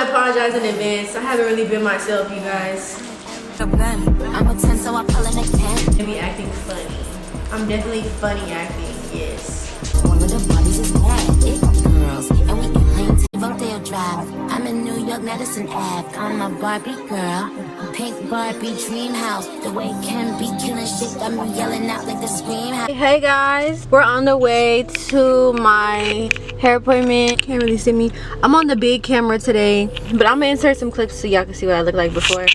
I apologize in advance. I haven't really been myself, you guys. I'm a 10, so I pull in a 10. Maybe acting funny. I'm definitely funny acting, yes. One of the bodies is bad. It girls, and we can play to Rodeo Drive. I'm in New York, Madison Ave. I'm a Barbie girl. Pink Barbie dream house. The way Ken be killing shit got me yelling out like the scream house. Hey guys, we're on the way to my hair appointment. Can't really see me. I'm on the big camera today, but I'm gonna insert some clips so y'all can see what I look like before.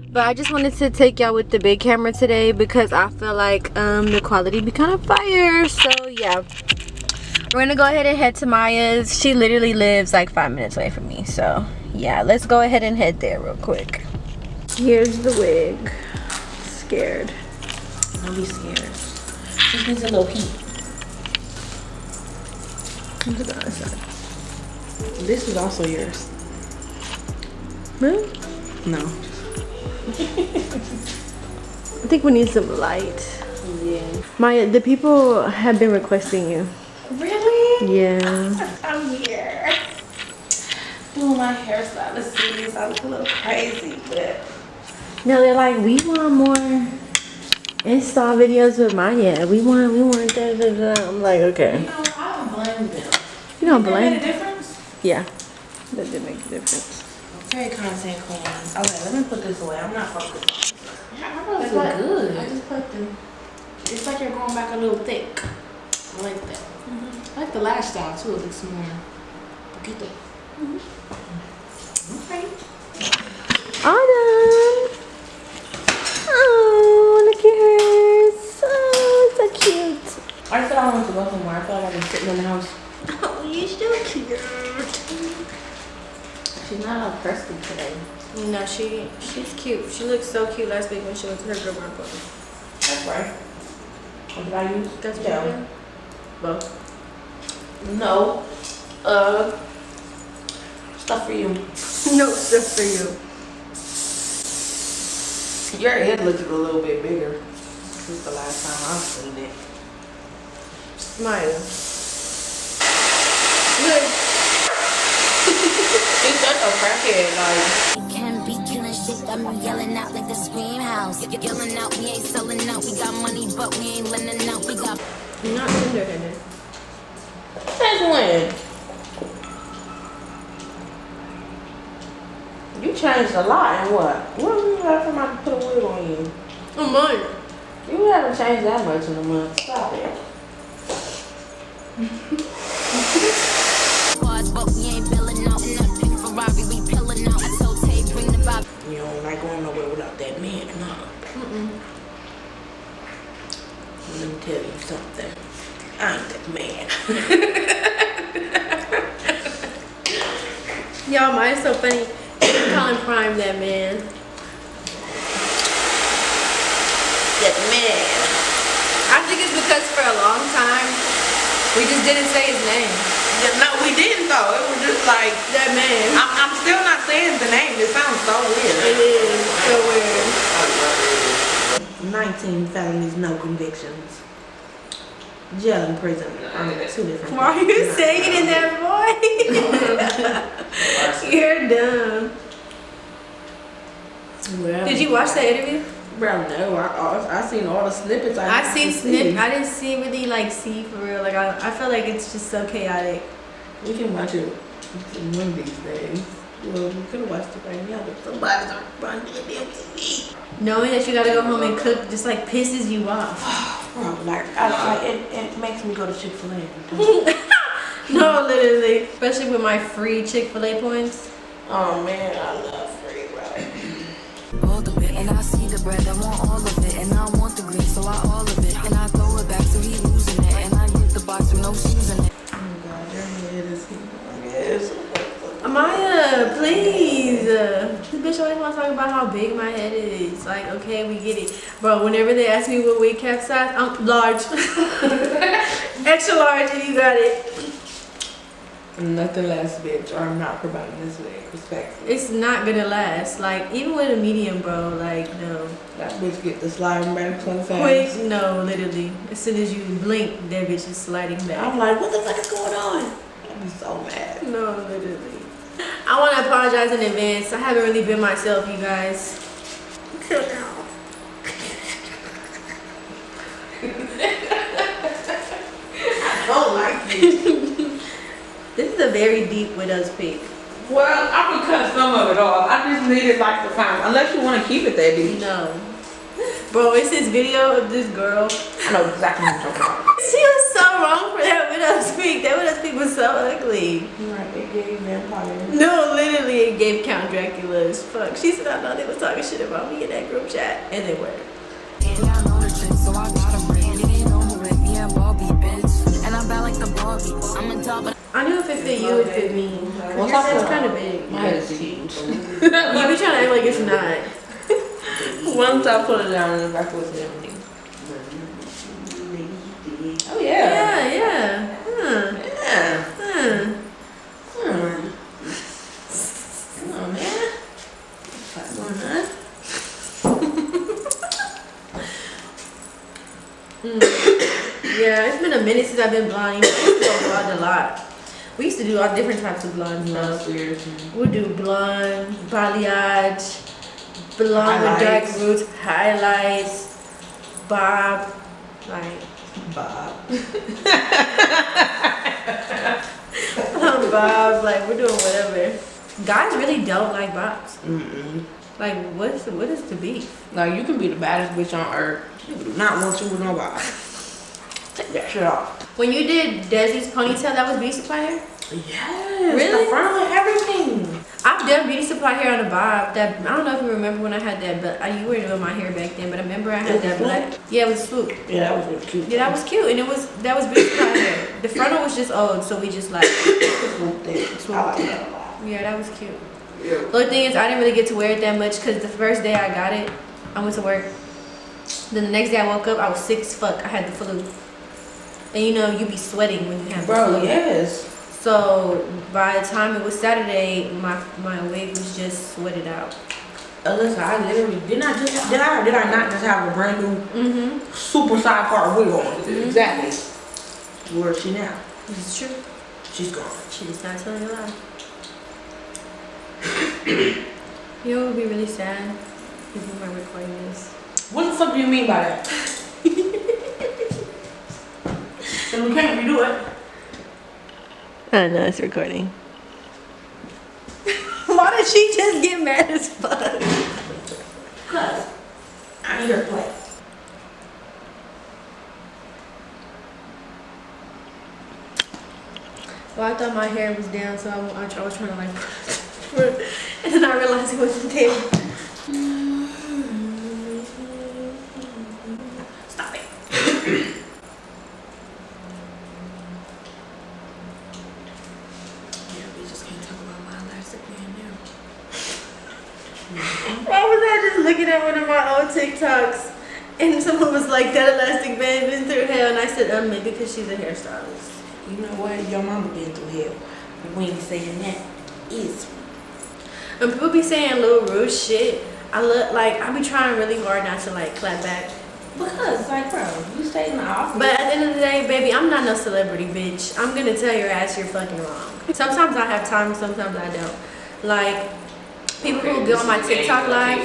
But I just wanted to take y'all with the big camera today because I feel like the quality be kind of fire. So yeah, we're gonna go ahead and head to Maya's. She literally lives like 5 minutes away from me. So yeah, let's go ahead and head there real quick. Here's the wig. Scared. Don't be scared. Just needs a little heat. Look at the other side. This is also yours. Really? No. I think we need some light. Yeah. Maya, the people have been requesting you. Really? Yeah. I'm here. Doing my hairstylist series. I look a little crazy, but No, they're like, we want more Insta videos with Maya. We want da da da. I'm like, okay. you know, I don't blame them. You don't That blame. made a difference? Yeah, that did make a difference. Very content queen. Okay, let me put this away. I'm not focused. Yeah, I really That's look what- good. I just put them. It's like you're going back a little thick. I like that. I like the lash style too. It looks more poquito. Okay. Autumn. Oh, look at her. So cute. I said I wanted to go somewhere. I feel like I've been sitting in the house. Oh, you're so cute. She's not all crusty today. No, she's cute. She looked so cute last week when she went to her girl party. That's right. What did I use? That's gel. what Both. No. Stuff for you. No stuff for you. Your head looks a little bit bigger. Since the last time I've seen it. Maya. Look. She's such a crackhead, like. Ken be killing shit got me yelling out like the scream house. Yelling out, we ain't selling out. We got money, but we ain't lending out. We got. You're not tender-headed. Since when? You changed a lot and what? When was the last time I put a wig on you? Oh, mine. You haven't changed that much in a month. Stop it. But we ain't billing out. In that pink Ferrari, we pillin' out. I told Tay, bring the Bob. You don't like going nowhere without that man, no. Let me tell you something. I ain't that man. Y'all, Maya's so funny. They call him Prime that man. That man. I think it's because for a long time, we just didn't say his name. No, we didn't though. It was just like, That man. I'm still not saying the name. It sounds so weird. It is so weird. 19 felonies, no convictions. Jail and prison. I mean, 2 different Why are you things. saying it in that voice? You're dumb. Did you watch that interview? Bro, no. I seen all the snippets. I seen snip. I didn't see really like see for real. Like I feel like it's just so chaotic. We can watch it one of these days. Well, we could have watched it right now, but somebody's running the damn TV. Knowing that you gotta go home and cook just like pisses you off. Bro, like it makes me go to Chick-fil-A. No, literally. Especially with my free Chick-fil-A points. Oh man, I love free, bro. All of it, and I see the bread, I want all of it, and I want the green, so I all of it, and I throw it back, so he losing it, and I get the box with no shoes in it. Oh God, your head is yes. Amaya, please. This bitch always want to talk about how big my head is. Like, okay, we get it. Bro, whenever they ask me what wig cap size, I'm large. Extra large if you got it. Nothing less, bitch, or I'm not providing this wig, respectfully. It's not gonna last. Like, even with a medium, bro, like, no. That bitch get the sliding back so fast. Quick, no, literally. As soon as you blink, that bitch is sliding back. I'm like, what the fuck is going on? I'd be so mad. No, literally. I want to apologize in advance. I haven't really been myself, you guys. Until now. I don't like it. This is a very deep widow's peak. Well, I would cut some of it off. I just needed like the time. Unless you want to keep it that deep. No. Bro, it's this video of this girl. I know exactly what you're talking about. She was so wrong for that widow's peak. That widow's peak was so ugly. Right, it gave vampire. No, literally, it gave Count Dracula as fuck. She said, I know they was talking shit about me in that group chat. And they were. And I know the trick, so I got him ready. They know who it be, I'm Barbie, bitch. And I'm bad like the Barbie. I'm a doll, but I knew if it fit you, it fit me. What's Your up, head's girl? kind of big. My head is huge. You be trying to act like it's not. Once I put it down in the back with everything. Oh yeah. Yeah, yeah. Huh. Yeah. Huh. Come on, man. Come on, huh? Yeah, it's been a minute since I've been blonde. I used to go blonde a lot. We used to do all different types of blonde stuff. We'll do blonde, balayage, blonde with dark Highlights. roots, highlights, bob, like Bob. bob, like we're doing whatever. Guys really don't like bobs. Mm-mm. Like what is the beef? Like you can be the baddest bitch on earth. People do not want you with no Bob. Take that shit off. When you did Desi's ponytail, that was beauty supply hair? Yes. Really? The front with everything. I've done beauty supply hair on a bob. That I don't know if you remember when I had that, but you were doing my hair back then. But I remember I had that black. Yeah, it was swoop. Yeah, that was really cute. Yeah, that was cute, and that was beauty supply hair. The frontal was just old, so we just like. Swoop there. I like that a lot. Yeah, that was cute. Yeah. The only thing is, I didn't really get to wear it that much because the first day I got it, I went to work. Then the next day I woke up, I was sick as fuck. I had the flu. And you know, you be sweating when you have the Bro, flu. yes. So by the time it was Saturday, my wig was just sweated out. Alyssa, I literally did I not just have a brand new super sidecar wig on? Exactly. Where is she now? This is true. She's gone. She is not telling a lie. You know what would be really sad if we were recording this? What the fuck do you mean by that? And we can't redo it. I know it's recording. Why did she just get mad as fuck? Cause I need her to play. Well, I thought my hair was down, so I was trying to like, and then I realized it wasn't there. Stop it. Yeah, we just can't talk about my elastic band now. Why was I just looking at one of my old TikToks, and someone was like, that elastic band been through hell, and I said, maybe because she's a hairstylist. You know what? Your mama been through hell. But we ain't saying that is. When people be saying little rude shit, I be trying really hard not to like clap back. Because, like, bro, you stay in the office. But at the end of the day, baby, I'm not no celebrity, bitch. I'm gonna tell your ass you're fucking wrong. Sometimes I have time, sometimes I don't. Like, people who get on my TikTok live,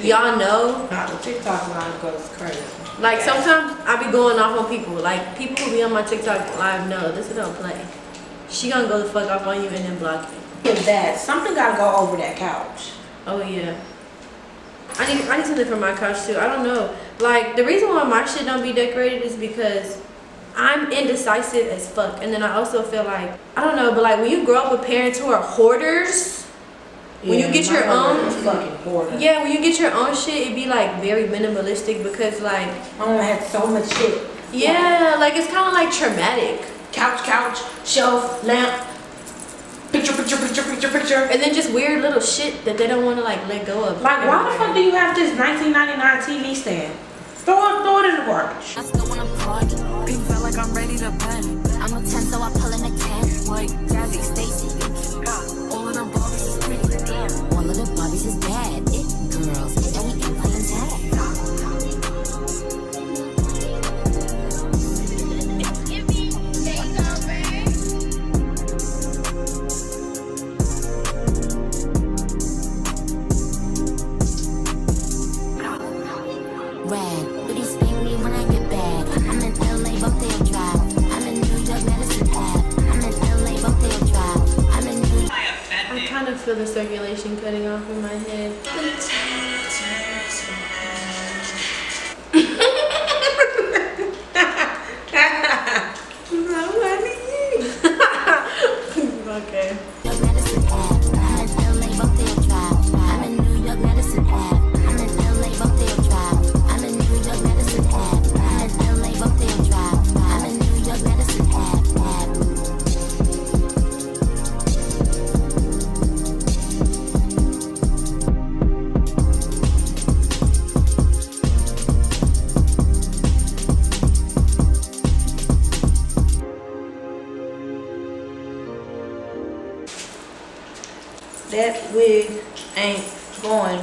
y'all know. Nah, the TikTok live goes crazy. Like, sometimes I be going off on people. Like, people who be on my TikTok live know this don't play. She gonna go the fuck off on you and then block you. If that, something gotta go over that couch. Oh, yeah. I need something for my couch, too. I don't know. Like, the reason why my shit don't be decorated is because I'm indecisive as fuck. And then I also feel like, I don't know, but like when you grow up with parents who are hoarders, when you get your own, fucking hoarder. yeah, when you get your own shit, it be like very minimalistic because like, My mama had so much shit. yeah, like it's kind of like traumatic. Couch, shelf, lamp, picture. And then just weird little shit that they don't want to like let go of. Like, why the fuck do you have this 1999 TV stand? Throw it in the garbage. I still wanna party. Pink felt like I'm ready to bend. I'm a 10, so I pull in a 10. Like Jazzy, Stacy, all of the Barbies is pretty. Damn, all of the Barbies is bad. It girls, and we ain't playing tag. kind of feel the circulation cutting off in my head. Okay. Medicine Ave. I'm in LA, Rodeo Drive. I'm in New York, Medicine Ave. I'm in LA, Rodeo Drive. I'm in New York, Medicine Ave. I'm in LA, Rodeo Drive. I'm in New York, Medicine Ave. That wig ain't going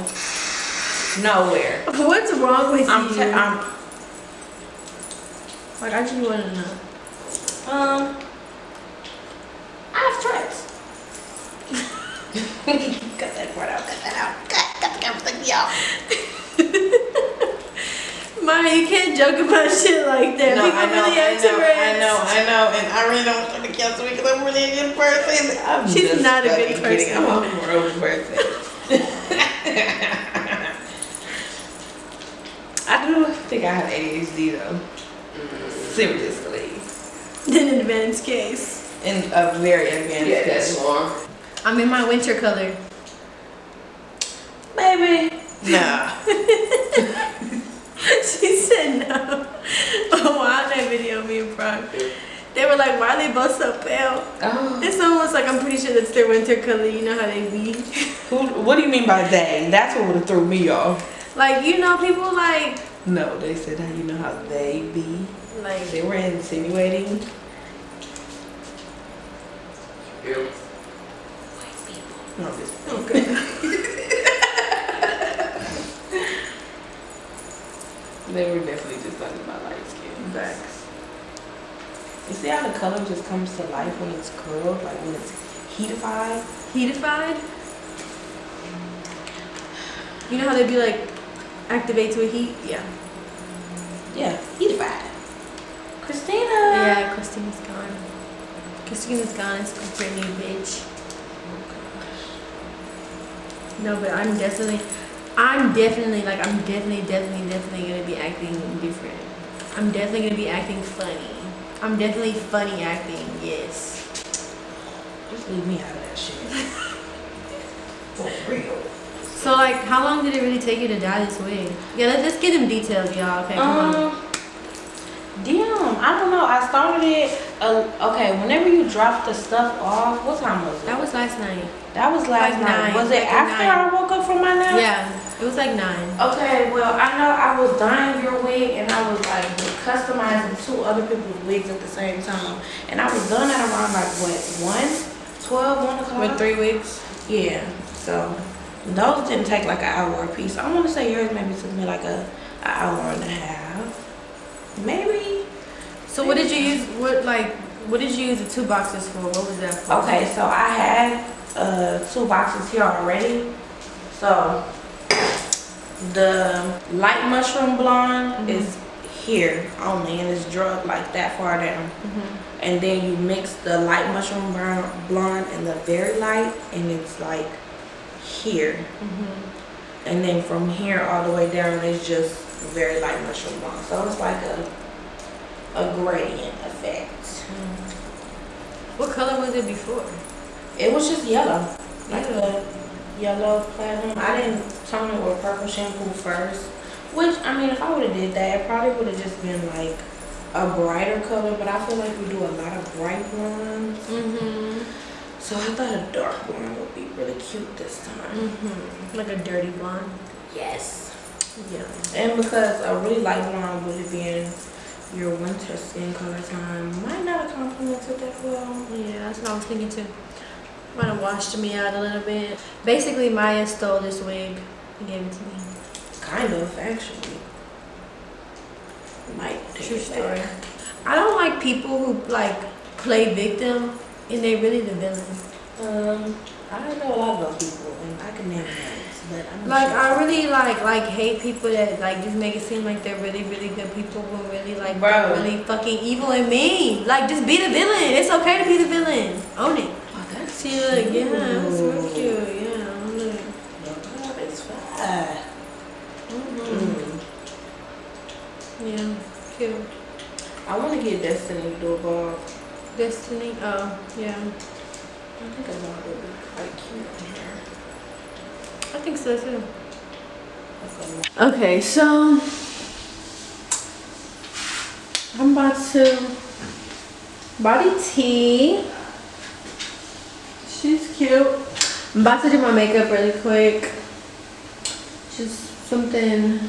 nowhere. What's wrong with I'm you? Like, I just want to know. I have threats. Cut that part out. Cut that out. Cut everything out. Maya, you can't joke about shit like that. People really have Tourette's. I know, and I really don't want to cancel me because I'm really a good person. She's not a good person. I'm a horrible person. I do think I have ADHD though. Seriously. In an advanced case. In a very advanced case. I'm in my winter color. Baby. Nah. She said no. Oh, wow, that video of me and Prime. They were like, why are they both so pale? Oh. It's almost like I'm pretty sure that's their winter color. You know how they be. What do you mean by they? That's what would have threw me off. Like, you know, people like... No, they said how you know how they be. Like, They were insinuating. Ew. No, this. okay. They were definitely just talking about light skin. Facts. You see how the color just comes to life when it's curled, like when it's heatified? Heatified? You know how they be like, activate to a heat? Yeah. Yeah, heatified. Christina! Yeah, Christina's gone. Christina's gone. It's a brand new bitch. No, but I'm definitely gonna be acting different. I'm definitely gonna be acting funny. I'm definitely funny acting, yes. Just leave me out of that shit. For real. So like, how long did it really take you to dye this wig? Yeah, let's get them details, y'all. Okay, come on. Damn, I don't know. I started it, okay, whenever you drop the stuff off, what time was it? That was last night. That was last like night. 9, Was it like after 9. I woke up from my nap? Yeah, it was like 9. Okay, well, I know I was dyeing your wig and I was like customizing 2 other people's wigs at the same time. And I was done at around like, what, 1 o'clock? With 3 wigs? Yeah, so those didn't take like an hour a piece. I want to say yours maybe took me like an hour and a half. Maybe. So what did you use, what did you use the 2 boxes for? What was that for? Okay, so I had 2 boxes here already. So the light mushroom blonde is here only and it's drugged like that far down. And then you mix the light mushroom blonde and the very light and it's like here. And then from here all the way down is just very light mushroom blonde. So it's like a gradient effect. What color was it before? It was just yellow. Like a yellow platinum. I didn't tone it with purple shampoo first. Which, I mean, if I would have did that, it probably would have just been like a brighter color. But I feel like we do a lot of bright blondes. So I thought a dark blonde would be really cute this time. Like a dirty blonde? Yes. Yeah. And because a really light blonde would have been your winter skin color time, might not have complemented that well. Yeah, that's what I was thinking too. Might have washed me out a little bit. Basically, Maya stole this wig and gave it to me. Kind of, actually. Might take True it story. back. I don't like people who like play victim and they really the villain. I know a lot of those people, and I can name names, but I'm Like sure. I really like hate people that like just make it seem like they're really good people when really like Bro. they're really fucking evil and mean. Like just be the villain. It's okay to be the villain. Own it. Oh, that's See, like, yeah, it's real cute. Destiny. Oh, yeah. I think a lot would be quite cute in here. I think so too. Okay, so I'm about to body tea. She's cute. I'm about to do my makeup really quick. Just something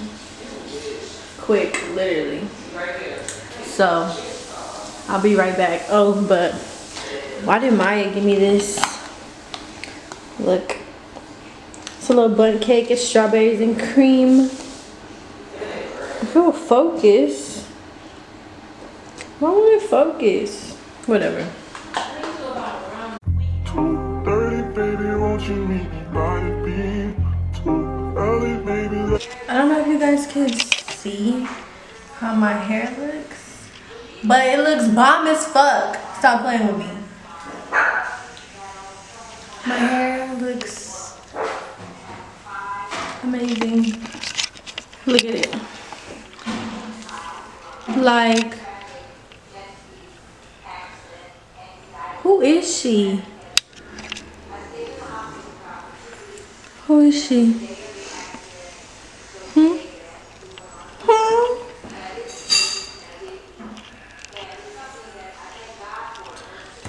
quick, literally. So I'll be right back. Oh, but why did Maya give me this? Look. It's a little bundt cake. It's strawberries and cream. If it will focus. Why won't it focus? Whatever. 2:30, baby, won't you meet me by the beam? Too early, baby. I don't know if you guys can see how my hair looks, but it looks bomb as fuck. Stop playing with me. My hair looks amazing. Look at it. Like, who is she? Who is she?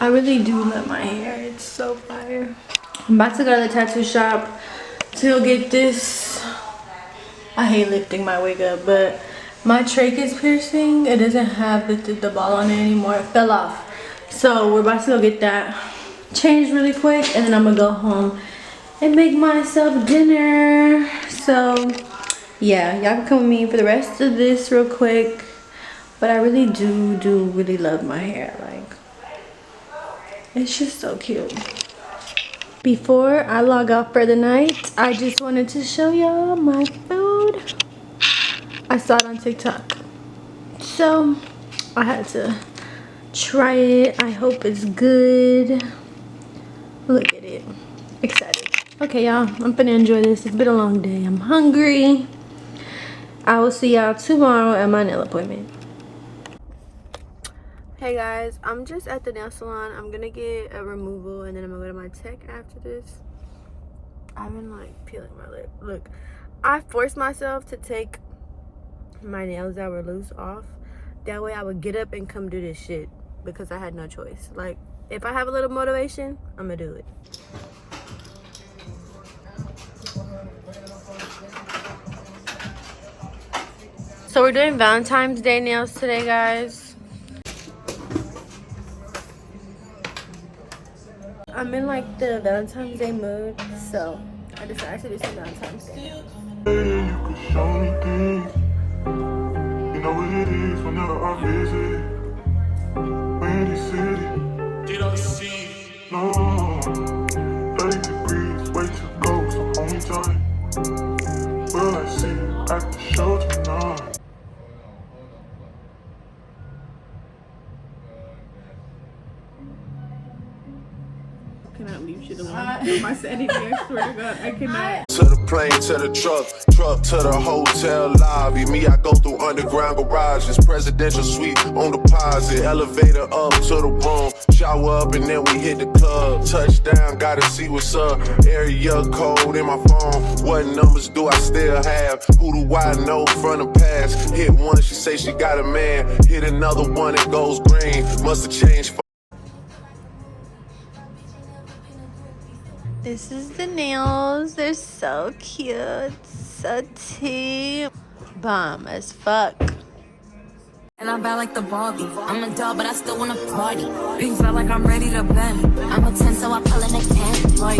I really do love my hair. It's so fire. I'm about to go to the tattoo shop to get this. I hate lifting my wig up, but my trachea piercing, it doesn't have the ball on it anymore. It fell off. So we're about to go get that changed really quick, and then I'm gonna go home and make myself dinner. So yeah, y'all can come with me for the rest of this real quick. But I really do really love my hair. Like, it's just so cute. Before I log off for the night, I just wanted to show y'all my food. I saw it on TikTok, so I had to try it. I hope it's good. Look at it. Excited. Okay, y'all, I'm finna enjoy this. It's been a long day. I'm hungry. I will see y'all tomorrow at my nail appointment. Hey guys, I'm just at the nail salon. I'm gonna get a removal and then I'm gonna go to my tech after this. I've been like peeling my lip. Look, I forced myself to take my nails that were loose off. That way I would get up and come do this shit because I had no choice. Like, if I have a little motivation, I'm gonna do it. So we're doing Valentine's Day nails today, guys. I'm in like the Valentine's Day mood, so I decided to do some Valentine's Day. You could show me things. You know what it is whenever I visit. Windy City. No, 30 degrees, way to go, so hold me tight. Will I see you at the show tonight? I cannot leave shit alone. My sanity, I swear to God, I cannot. To the plane, to the truck to the hotel lobby. Me, I go through underground garages, presidential suite on deposit, elevator up to the room, shower up and then we hit the club. Touchdown, gotta see what's up. Area code in my phone. What numbers do I still have? Who do I know from the past? Hit one, she say she got a man. Hit another one, it goes green. Must have changed. This is the nails. They're so cute. So tea. Bomb as fuck. And I'm bad like the Barbie. I'm a doll, but I still wanna party. Pink felt like I'm ready to bend. I'm a 10, so I pull in a 10. Like